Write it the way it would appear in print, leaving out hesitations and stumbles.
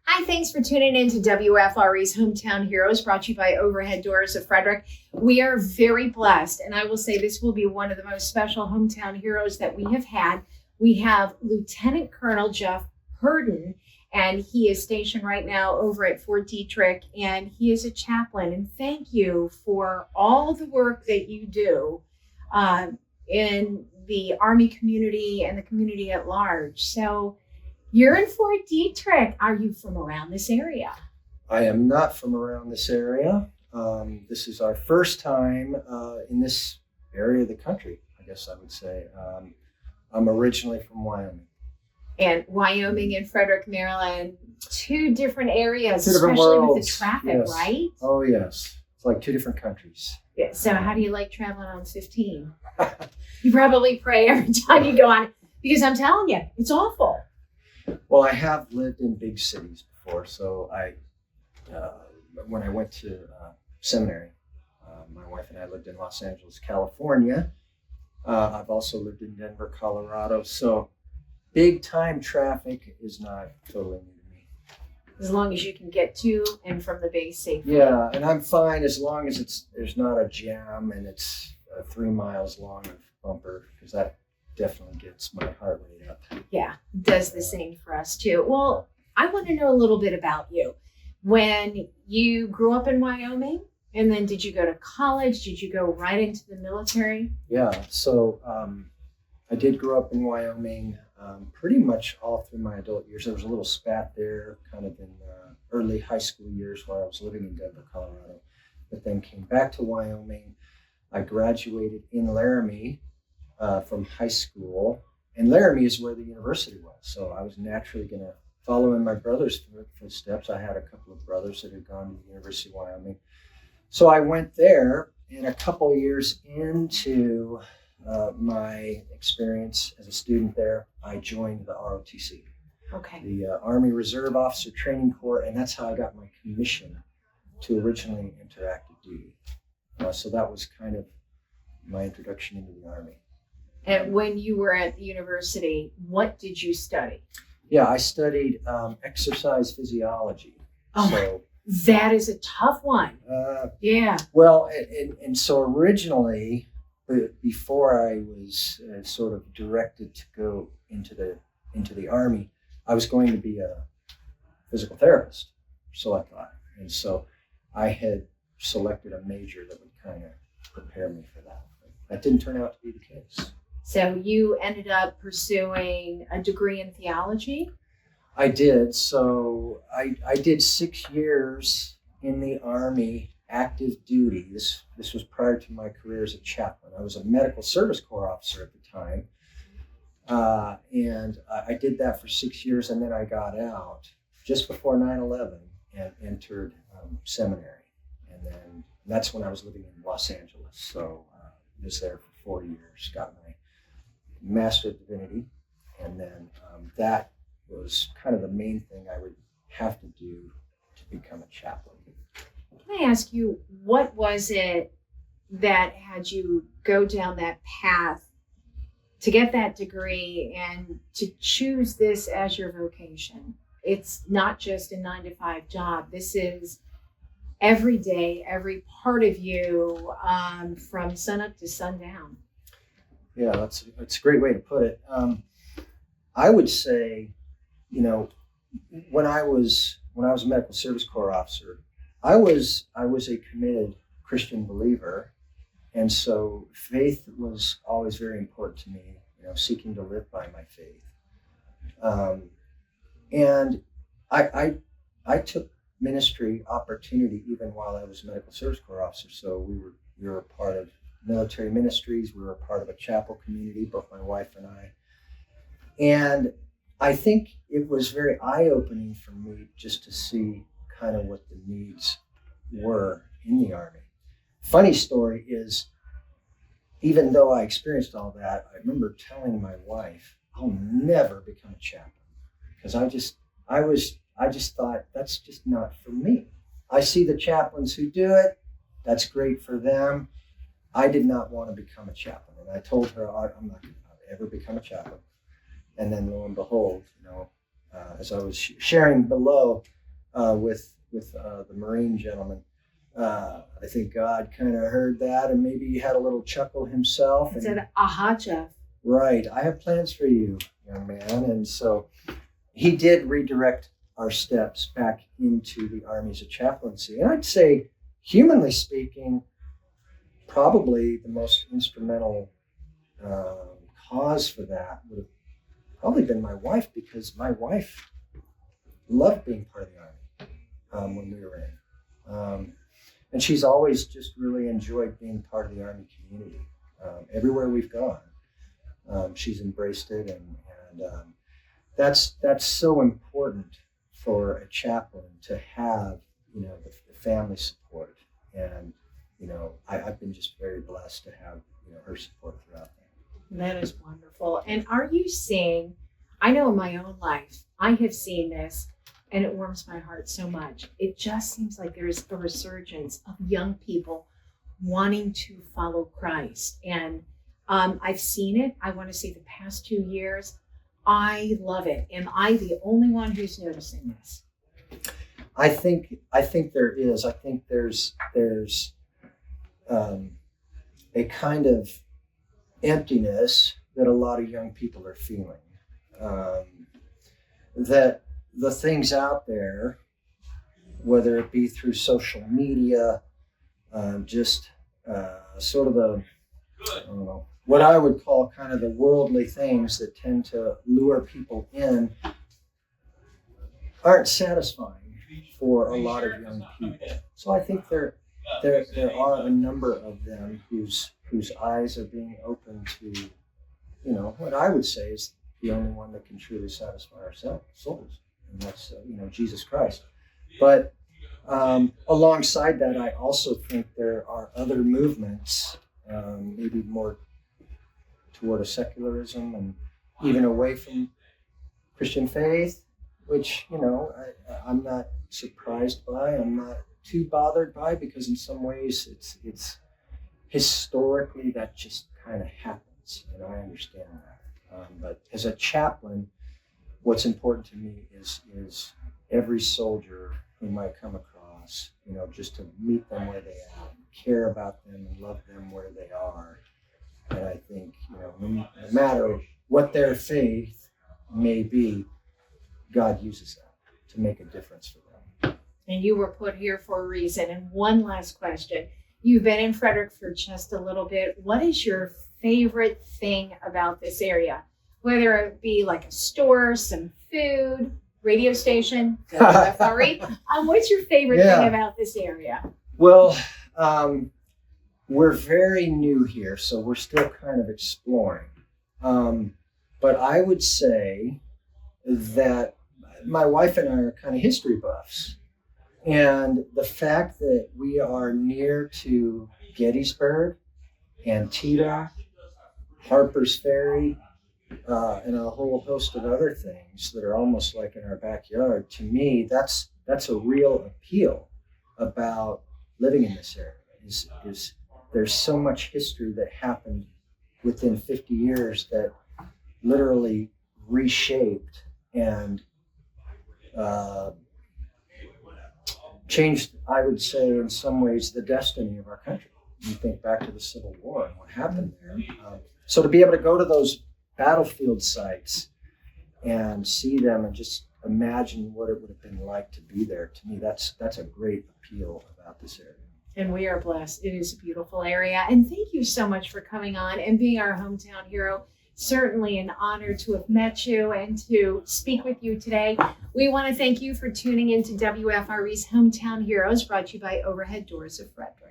Hi, thanks for tuning in to WFRE's Hometown Heroes, brought to you by Overhead Doors of Frederick. We are very blessed, and I will say this will be one of the most special hometown heroes that we have had. We have Lieutenant Colonel Jeff Herden, and he is stationed right now over at Fort Detrick, and he is a chaplain. And thank you for all the work that you do in the Army community and the community at large. So you're in Fort Detrick. Are you from around this area? I am not from around this area. This is our first time in this area of the country, I guess I would say. I'm originally from Wyoming. And Wyoming and Frederick, Maryland, two different areas, Two different especially worlds. with the traffic, Yes. right? Oh, yes. It's like two different countries. Yeah. So how do you like traveling on 15? You probably pray every time you go on it, because I'm telling you, it's awful. Well, I have lived in big cities before. So when I went to seminary, my wife and I lived in Los Angeles, California. I've also lived in Denver, Colorado. So big time traffic is not totally new to me. As long as you can get to and from the base safely. Yeah, and I'm fine as long as there's not a jam and it's 3 miles long of bumper, because that definitely gets my heart rate up. Yeah, does the same for us too. Well, I want to know a little bit about you. When you grew up in Wyoming, and then did you go to college? Did you go right into the military? Yeah, so I did grow up in Wyoming pretty much all through my adult years. There was a little spat there kind of in early high school years while I was living in Denver, Colorado, but then came back to Wyoming. I graduated in Laramie from high school, and Laramie is where the university was. So I was naturally going to follow in my brother's footsteps. I had a couple of brothers that had gone to the University of Wyoming. So I went there, and a couple of years into my experience as a student there, I joined the ROTC, Okay. the Army Reserve Officer Training Corps, and that's how I got my commission to originally enter active duty. So that was kind of my introduction into the Army. And when you were at the university, what did you study? Yeah, I studied exercise physiology. Oh, So, that is a tough one. Yeah. well, and so originally, before I was sort of directed to go into the Army, I was going to be a physical therapist, so I thought. And so I had selected a major that would kind of prepare me for that. But that didn't turn out to be the case. So you ended up pursuing a degree in theology? I did. So I did 6 years in the Army active duty. This was prior to my career as a chaplain. I was a medical service corps officer at the time. And I did that for 6 years, and then I got out just before 9/11 and entered seminary. And then that's when I was living in Los Angeles. So I was there for 4 years, got my Master of Divinity, and then that was kind of the main thing I would have to do to become a chaplain. Can I ask you, what was it that had you go down that path to get that degree and to choose this as your vocation? It's not just a 9-to-5 job. This is every day, every part of you, from sunup to sundown. Yeah, that's a great way to put it. I would say, when I was a medical service corps officer, I was a committed Christian believer, and so faith was always very important to me. Seeking to live by my faith, and I took ministry opportunity even while I was a medical service corps officer. So we were a part of military ministries. We were a part of a chapel community, both my wife and I. And I think it was very eye-opening for me just to see kind of what the needs were in the Army. Funny story is, even though I experienced all that, I remember telling my wife, I'll never become a chaplain, because I just thought that's just not for me. I see the chaplains who do it. That's great for them. I did not want to become a chaplain. And I told her, I'm not going to ever become a chaplain. And then lo and behold, as I was sharing below, with the Marine gentleman. I think God kind of heard that, and maybe he had a little chuckle himself. And said, "Aha, Jeff." Right, I have plans for you, young man. And so he did redirect our steps back into the armies of chaplaincy. And I'd say, humanly speaking, probably the most instrumental cause for that would have probably been my wife, because my wife loved being part of the Army when we were in. And she's always just really enjoyed being part of the Army community. Everywhere we've gone, she's embraced it, and that's so important for a chaplain to have, the family support. And I've been just very blessed to have her support throughout that. That is wonderful. And are you seeing, I know in my own life, I have seen this, and it warms my heart so much. It just seems like there's a resurgence of young people wanting to follow Christ. And I've seen it, I want to say the past 2 years. I love it. Am I the only one who's noticing this? I think there is. I think there's a kind of emptiness that a lot of young people are feeling. That the things out there, whether it be through social media, just sort of I don't know, what I would call kind of the worldly things that tend to lure people in, aren't satisfying for a lot of young people. So I think there are a number of them whose eyes are being opened to, what I would say is the only one that can truly satisfy our souls, and that's Jesus Christ. But alongside that, I also think there are other movements, maybe more toward a secularism and even away from Christian faith, which I'm not surprised by. I'm not too bothered by, because in some ways it's historically that just kind of happens, and I understand that. But as a chaplain, what's important to me is every soldier whom I come across, just to meet them where they are, care about them and love them where they are. And I think, no matter what their faith may be, God uses that to make a difference for them. And you were put here for a reason. And one last question. You've been in Frederick for just a little bit. What is your favorite thing about this area? Whether it be like a store, some food, radio station, WFRE. What's your favorite thing about this area? Well, we're very new here, so we're still kind of exploring. But I would say that my wife and I are kind of history buffs. And the fact that we are near to Gettysburg, Antietam, Harper's Ferry, and a whole host of other things that are almost like in our backyard, to me, that's a real appeal about living in this area. Is there's so much history that happened within 50 years that literally reshaped and changed, I would say, in some ways, the destiny of our country. You think back to the Civil War and what happened there. So to be able to go to those battlefield sites and see them and just imagine what it would have been like to be there, to me, that's a great appeal about this area. And we are blessed. It is a beautiful area. And thank you so much for coming on and being our hometown hero. Certainly an honor to have met you and to speak with you today. We want to thank you for tuning in to WFRE's Hometown Heroes, brought to you by Overhead Doors of Frederick.